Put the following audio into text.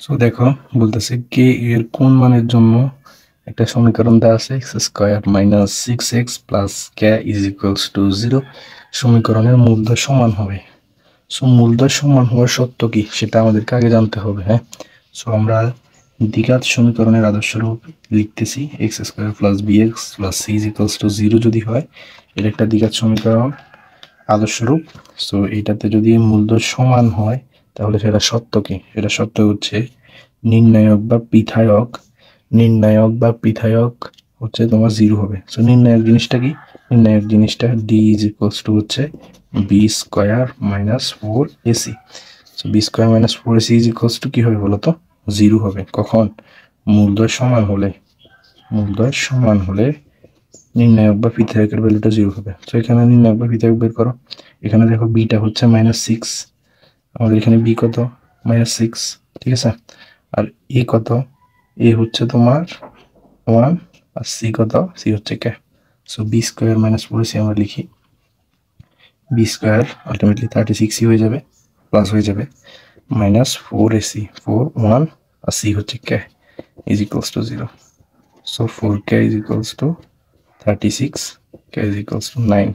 So দেখো বলতেছে কে এর কোন মানের জন্য একটা সমীকরণ দেওয়া আছে x square minus six x plus K is equals to zero. সমীকরণের মূলদয় সমান হবে। সো মূলদয় সমান হওয়ার সত্য কি সেটা আমাদেরকে আগে জানতে হবে। হ্যাঁ, সো আমরা দ্বিঘাত সমীকরণের আদর্শ রূপ লিখতেছি x square plus b x plus c is equals to zero যদি হয় এটা একটা দ্বিঘাত সমীকরণ আদর্শ রূপ। সো এইটাতে যদি মূলদয় সমান হয় তাহলে সেটা সত্য কি, সেটা সত্য হচ্ছে নির্ণায়ক বা পৃথায়ক, নির্ণায়ক বা পৃথায়ক হচ্ছে তোমার জিরো হবে। সো নির্ণায়ক জিনিসটা কি, নির্ণায়ক জিনিসটা ডি ইজ ইকুয়ালস টু হচ্ছে b square minus four a c. So b square minus four a c is equals to কি হবে বলো তো, জিরো হবে। কখন? মূলদয় সমান হলে। মূলদয় সমান হলে নির্ণায়ক বা পৃথকের ভ্যালুটা জিরো হবে। তো এখানে নির্ণায়ক বা পৃথক বের করো। এখানে দেখো বিটা হচ্ছে মাইনাস সিক্স, আমাদের এখানে বি কত, মাইনাস সিক্স, ঠিক আছে। আর এ কত, এ হচ্ছে তোমার ওয়ান, আর সি কত, সি হচ্ছে k. So b square minus four c আমরা লিখি বি স্কোয়ার আলটিমেটলি 36ই হয়ে যাবে, প্লাস হয়ে যাবে minus four ac, four one আর সি হচ্ছে k is equals to zero. So four k is equals to 36, k is equals to 9।